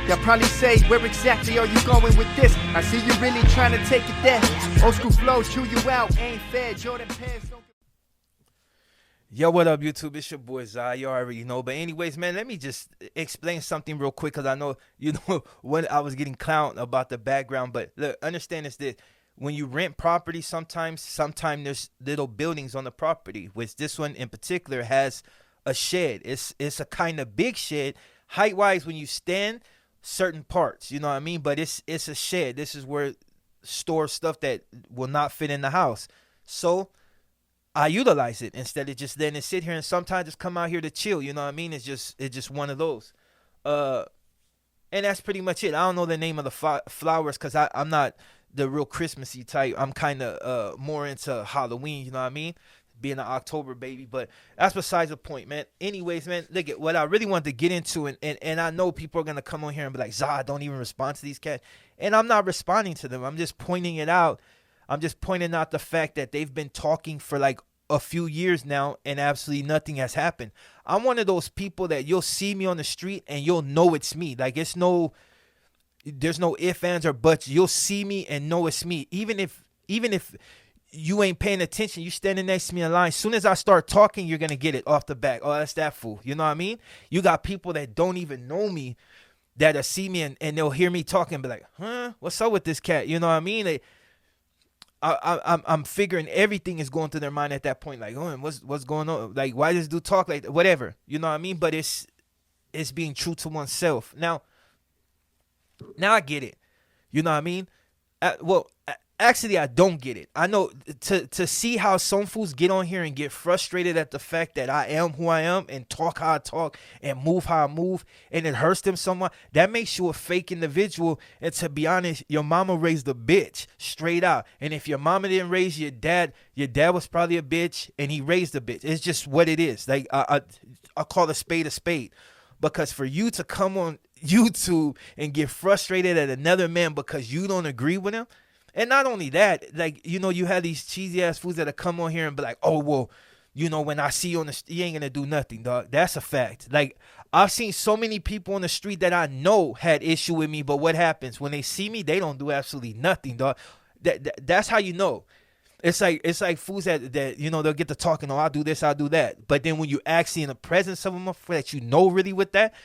They'll probably say, where exactly are you going with this? I see you really trying to take it there. Old school flow, chew you out, ain't fair. Jordan pants don't... Yo, what up, YouTube? It's your boy Zai. You already know. But anyways, man, let me just explain something real quick, because I know, when I was getting clowned about the background. But look, understand this. When you rent property, sometimes there's little buildings on the property, which this one in particular has a shed. It's a kind of big shed. Height-wise, when you stand, certain parts, you know what I mean? But it's a shed. This is where store stuff that will not fit in the house. So I utilize it instead of just letting it sit here, and sometimes just come out here to chill. You know what I mean? It's just one of those. And that's pretty much it. I don't know the name of the flowers, because I'm not the real Christmassy type. I'm kind of more into Halloween. You know what I mean? Being an October baby, but that's besides the point, man. Anyways, man, look at what I really wanted to get into, and I know people are gonna come on here and be like, Zah, don't even respond to these cats, and I'm not responding to them. I'm just pointing it out. I'm just pointing out the fact that they've been talking for like a few years now, and absolutely nothing has happened. I'm one of those people that you'll see me on the street and you'll know it's me. Like, there's no ifs, ands, or buts. You'll see me and know it's me, even if you ain't paying attention. You standing next to me in line. As soon as I start talking, you're going to get it off the back. Oh, that's that fool. You know what I mean? You got people that don't even know me that'll see me and they'll hear me talking and be like, huh? What's up with this cat? You know what I mean? I'm figuring everything is going through their mind at that point. Like, oh, what's going on? Like, why does this dude talk like that? Whatever. You know what I mean? But it's being true to oneself. Now I get it. You know what I mean? Actually, I don't get it. I know to see how some fools get on here and get frustrated at the fact that I am who I am and talk how I talk and move how I move, and it hurts them somewhat. That makes you a fake individual. And to be honest, your mama raised a bitch, straight out. And if your mama didn't raise your dad was probably a bitch, and he raised a bitch. It's just what it is. Like, I call a spade, because for you to come on YouTube and get frustrated at another man because you don't agree with him. And not only that, like, you have these cheesy ass fools that'll come on here and be like, oh, well, when I see you on the street, you ain't gonna do nothing, dog. That's a fact. Like, I've seen so many people on the street that I know had issue with me, but what happens when they see me? They don't do absolutely nothing, dog. That's how you know. It's like fools that they'll get to talking. Oh, I'll do this, I'll do that. But then when you actually in the presence of them that really with that,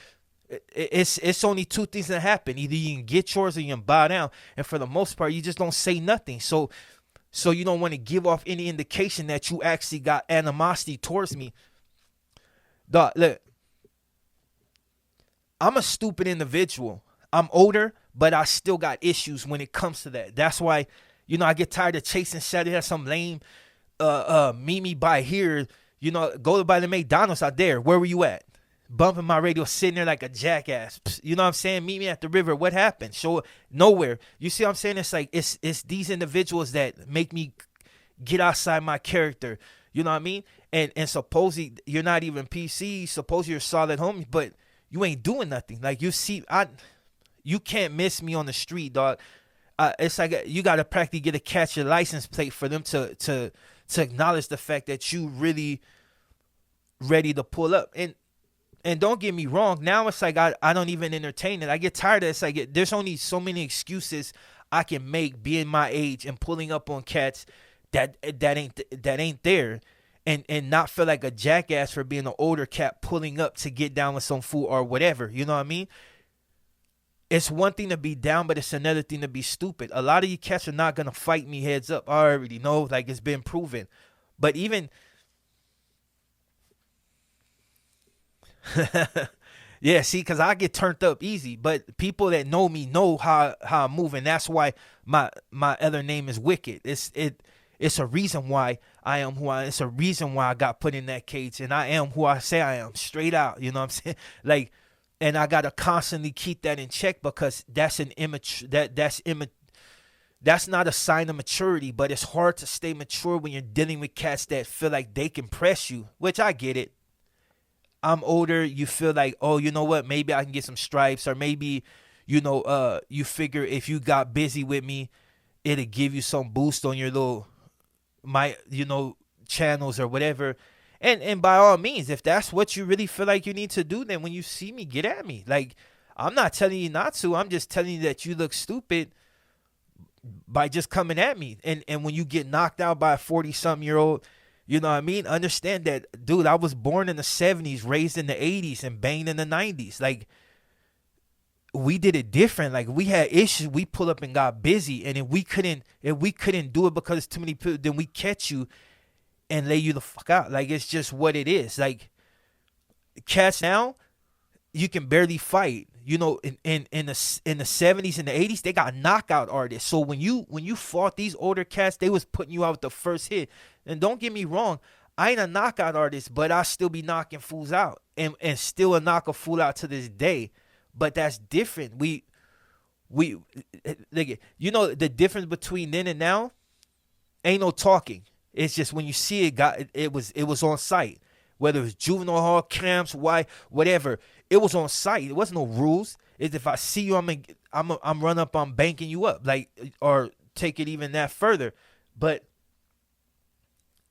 it's only two things that happen. Either you can get yours or you can bow down. And for the most part, you just don't say nothing. So you don't want to give off any indication that you actually got animosity towards me. Dog, look, I'm a stupid individual. I'm older, but I still got issues when it comes to that. That's why, I get tired of chasing Saturday at some lame Mimi by here. Go by the McDonald's out there. Where were you at? Bumping my radio, sitting there like a jackass. You know what I'm saying? Meet me at the river. What happened? Show nowhere. You see what I'm saying? It's like it's these individuals that make me get outside my character. You know what I mean? And supposedly you're not even PC. Suppose you're a solid homie, but you ain't doing nothing. Like, you can't miss me on the street, dog. It's like you gotta practically catch your license plate for them to acknowledge the fact that you really ready to pull up. And don't get me wrong, now it's like I don't even entertain it. I get tired of it. It's like there's only so many excuses I can make being my age and pulling up on cats that ain't there, and not feel like a jackass for being an older cat pulling up to get down with some fool or whatever. You know what I mean? It's one thing to be down, but it's another thing to be stupid. A lot of you cats are not gonna fight me heads up. I already know, like, it's been proven. But even yeah, see, because I get turned up easy, but people that know me know how I move, and that's why my other name is Wicked. It's a reason why I am who I am. It's a reason why I got put in that cage, and I am who I say I am, straight out. You know what I'm saying? Like, and I gotta constantly keep that in check, because that's that's not a sign of maturity. But it's hard to stay mature when you're dealing with cats that feel like they can press you, which I get it. I'm older. You feel like, oh, you know what? Maybe I can get some stripes, or maybe, you figure if you got busy with me, it'll give you some boost on your channels or whatever. And by all means, if that's what you really feel like you need to do, then when you see me, get at me. Like, I'm not telling you not to. I'm just telling you that you look stupid by just coming at me. And when you get knocked out by a 40-something-year-old, you know what I mean? Understand that, dude, I was born in the 70s, raised in the 80s, and banged in the 90s. Like, we did it different. Like, we had issues. We pull up and got busy. And if we couldn't do it because too many people, then we catch you and lay you the fuck out. Like, it's just what it is. Like, cats now, you can barely fight. You know, in the 70s and the 80s, they got knockout artists. So when you fought these older cats, they was putting you out with the first hit. And don't get me wrong, I ain't a knockout artist, but I still be knocking fools out and still a knock a fool out to this day. But that's different. We like, you know, the difference between then and now ain't no talking. It's just when you see it was on site. Whether it was juvenile hall, camps, whatever, it was on site. It wasn't no rules. It's if I see you, I'm run up, I'm banking you up, like, or take it even that further. But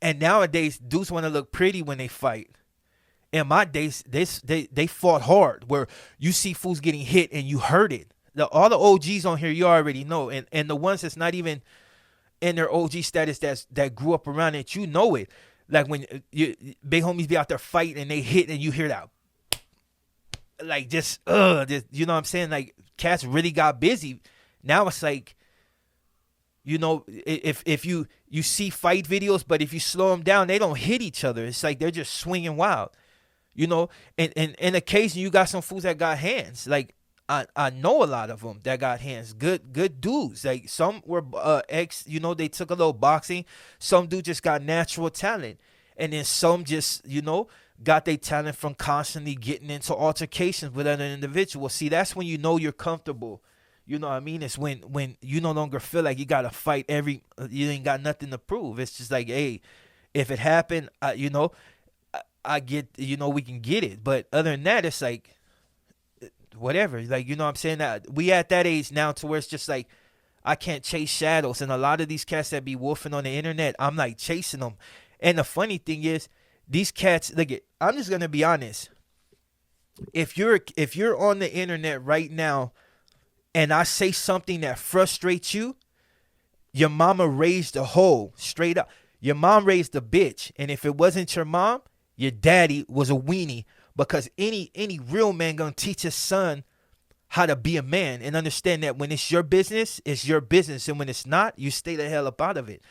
and nowadays, dudes want to look pretty when they fight. In my days, they fought hard, where you see fools getting hit and you heard it. All the OGs on here, you already know, and the ones that's not even in their OG status that grew up around it, you know it. Like when big homies be out there fighting and they hit and you hear that, like just you know what I'm saying? Like, cats really got busy. Now it's like, you know, if you see fight videos, but if you slow them down, they don't hit each other. It's like they're just swinging wild, you know. And occasionally you got some fools that got hands. Like, I know a lot of them that got hands. Good dudes. Like, some were you know, they took a little boxing. Some dudes just got natural talent. And then some just, you know, got their talent from constantly getting into altercations with other individuals. See, that's when you know you're comfortable. You know what I mean? It's when you no longer feel like you got to fight you ain't got nothing to prove. It's just like, hey, if it happened, you know, I get, you know, we can get it. But other than that, it's like, whatever. Like, you know what I'm saying? We at that age now to where it's just like, I can't chase shadows. And a lot of these cats that be wolfing on the internet, I'm like chasing them. And the funny thing is, these cats, look, I'm just going to be honest. If you're on the internet right now and I say something that frustrates you, your mama raised a hoe, straight up. Your mom raised a bitch. And if it wasn't your mom, your daddy was a weenie. Because any real man gonna teach his son how to be a man and understand that when it's your business, it's your business. And when it's not, you stay the hell up out of it.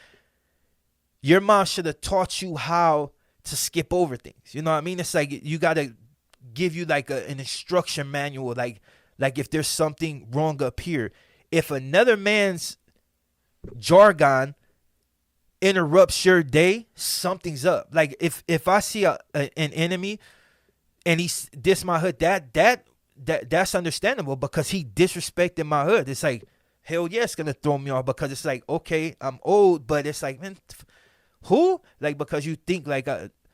Your mom should have taught you how to skip over things. You know what I mean? It's like you got to give you like an instruction manual. Like if there's something wrong up here. If another man's jargon interrupts your day, something's up. Like if I see an enemy and he diss my hood, that's understandable because he disrespected my hood. It's like, hell yeah, it's gonna throw me off because it's like, okay, I'm old, but it's like, man, who? Like, because you think like,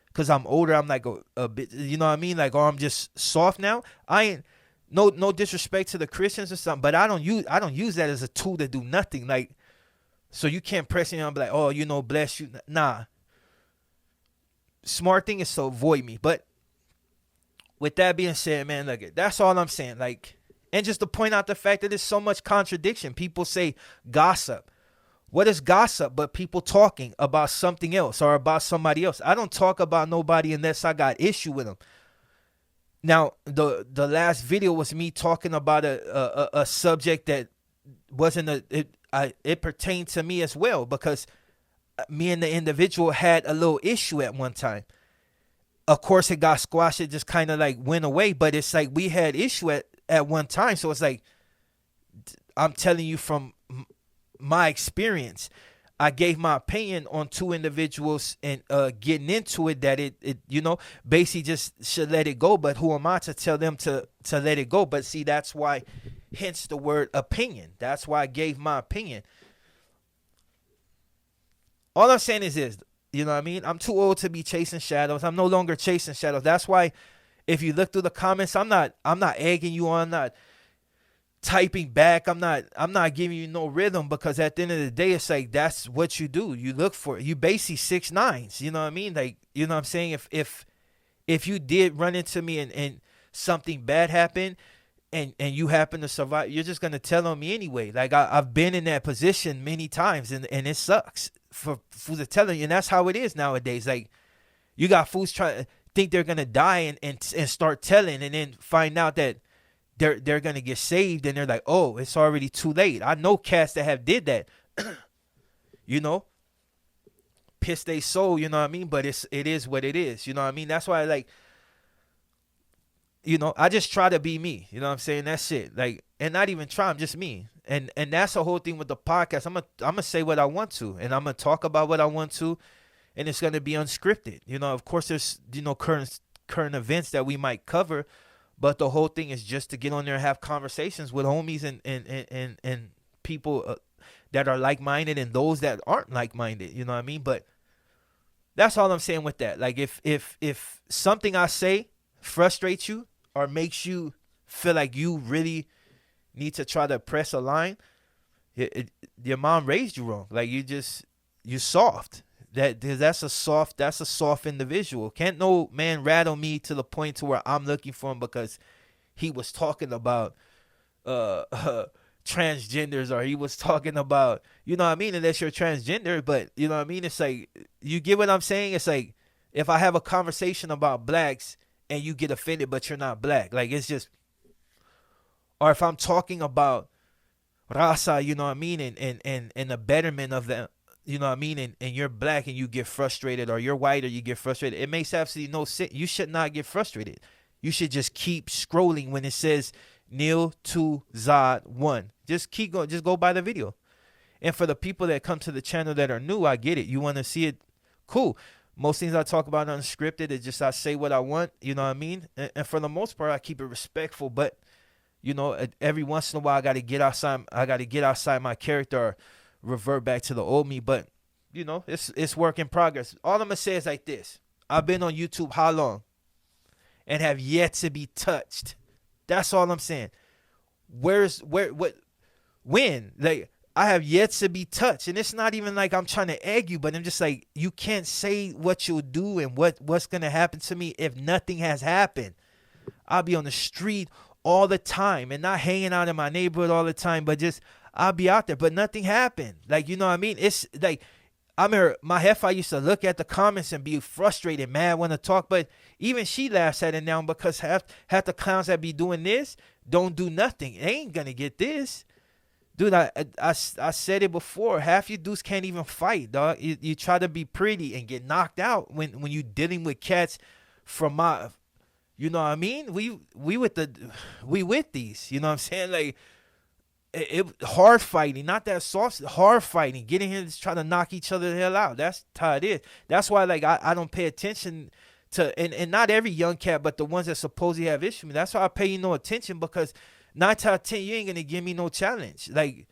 because I'm older, I'm like a bit, you know what I mean? Like, or I'm just soft now. I ain't no disrespect to the Christians or something, but I don't use that as a tool to do nothing. Like, so you can't press me and be like, oh, you know, bless you. Nah. Smart thing is to avoid me, but. With that being said, man, look, that's all I'm saying. Like, and just to point out the fact that there's so much contradiction. People say gossip. What is gossip but people talking about something else or about somebody else? I don't talk about nobody unless I got issue with them. Now, the last video was me talking about a subject that wasn't it pertained to me as well because me and the individual had a little issue at one time. Of course, it got squashed. It just kind of like went away. But it's like we had issue at one time. So it's like, I'm telling you from my experience. I gave my opinion on two individuals and getting into it that it you know, basically just should let it go. But who am I to tell them to let it go? But see, that's why, hence the word opinion. That's why I gave my opinion. All I'm saying is this. You know what I mean? I'm too old to be chasing shadows. I'm no longer chasing shadows. That's why if you look through the comments, I'm not egging you on, I'm not typing back. I'm not giving you no rhythm because at the end of the day, it's like that's what you do. You look for it. You basically 6'9". You know what I mean? Like, you know what I'm saying? If you did run into me and something bad happened, and you happen to survive, you're just gonna tell on me anyway. Like I've been in that position many times, and it sucks for fools to tell you, and that's how it is nowadays. Like you got fools trying to think they're gonna die and start telling, and then find out that they're gonna get saved, and they're like, oh, it's already too late. I know cats that have did that, you know, piss they soul, you know what I mean? But it is what it is, you know what I mean? That's why, like, you know, I just try to be me, you know what I'm saying? That's it. Like, and not even try, I'm just me. And that's the whole thing with the podcast. I'm gonna say what I want to, and I'm gonna talk about what I want to, and it's gonna be unscripted. You know, of course there's, you know, current events that we might cover, but the whole thing is just to get on there and have conversations with homies and people that are like-minded and those that aren't like-minded, you know what I mean? But that's all I'm saying with that. Like if something I say frustrates you or makes you feel like you really need to try to press a line, your mom raised you wrong. Like you soft. That's a soft individual. Can't no man rattle me to the point to where I'm looking for him because he was talking about transgenders, or he was talking about, you know what I mean, unless you're transgender. But you know what I mean, it's like, you get what I'm saying? It's like, if I have a conversation about blacks and you get offended but you're not black, like, it's just, or if I'm talking about raza, you know what I mean, and the betterment of them, you know what I mean, and you're black and you get frustrated, or you're white or you get frustrated, it makes absolutely no sense. You should not get frustrated. You should just keep scrolling when it says Neil 2 Zod 1. Just keep going. Just go by the video. And for the people that come to the channel that are new, I get it. You want to see it, cool. Most things I talk about unscripted. It's just I say what I want, you know what I mean? And for the most part, I keep it respectful. But, you know, every once in a while, I got to get outside my character, or revert back to the old me. But, you know, it's work in progress. All I'm going to say is like this. I've been on YouTube how long? And have yet to be touched. That's all I'm saying. When? Like, I have yet to be touched. And it's not even like I'm trying to egg you, but I'm just like, you can't say what you'll do and what's going to happen to me if nothing has happened. I'll be on the street all the time, and not hanging out in my neighborhood all the time, but just, I'll be out there, but nothing happened. Like, you know what I mean? It's like, I remember my heifer used to look at the comments and be frustrated, mad, want to talk, but even she laughs at it now, because half the clowns that be doing this don't do nothing. They ain't gonna get this. Dude, I said it before. Half you dudes can't even fight, dog. You try to be pretty and get knocked out when you dealing with cats from my, you know what I mean? We with these, you know what I'm saying? Like, it hard fighting, not that soft, hard fighting, getting here to try to knock each other the hell out. That's how it is. That's why, like, I don't pay attention to, and not every young cat, but the ones that supposedly have issues with me. That's why I pay you no attention, because 9 out of 10, you ain't gonna give me no challenge. Like,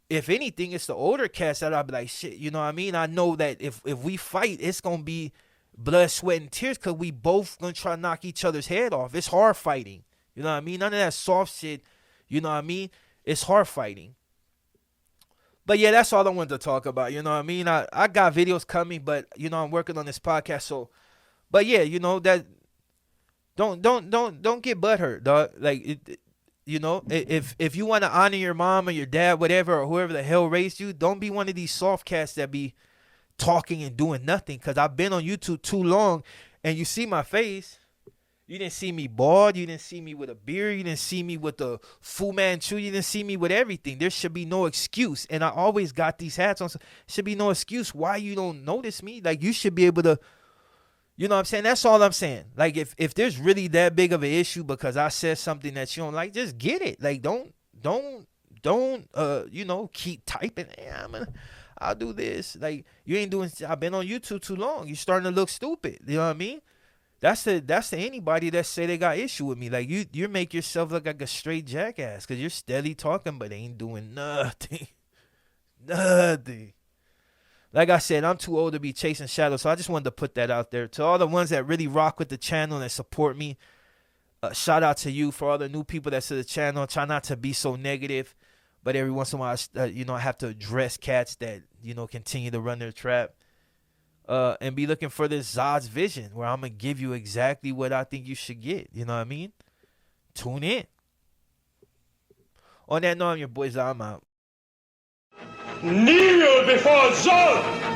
if anything, it's the older cats that I'll be like, shit, you know what I mean? I know that if we fight, it's gonna be blood, sweat, and tears, because we both gonna try to knock each other's head off. It's hard fighting. You know what I mean? None of that soft shit, you know what I mean? It's hard fighting. But yeah, that's all I wanted to talk about. You know what I mean? I got videos coming, but, you know, I'm working on this podcast. So, but yeah, you know, that don't get butthurt, dog. Like, you know, if you want to honor your mom or your dad, whatever, or whoever the hell raised you, don't be one of these soft cats that be talking and doing nothing. Because I've been on YouTube too long, and you see my face. You didn't see me bald. You didn't see me with a beard. You didn't see me with the Fu Manchu. You didn't see me with everything. There should be no excuse. And I always got these hats on. So should be no excuse why you don't notice me. Like, you should be able to, you know what I'm saying? That's all I'm saying. Like, if there's really that big of an issue because I said something that you don't like, just get it. Like, don't you know, keep typing. Hey, I'll do this. Like, you ain't doing, I've been on YouTube too long. You're starting to look stupid. You know what I mean? That's to anybody that say they got issue with me. Like, you make yourself look like a straight jackass because you're steady talking but ain't doing nothing. Nothing. Like I said, I'm too old to be chasing shadows, so I just wanted to put that out there. To all the ones that really rock with the channel and that support me, shout out to you. For all the new people that's to the channel, try not to be so negative, but every once in a while, you know, I have to address cats that, you know, continue to run their trap. And be looking for this Zod's vision where I'm going to give you exactly what I think you should get. You know what I mean? Tune in. On that note, I'm your boy Zah. I'm out. Kneel before Zod!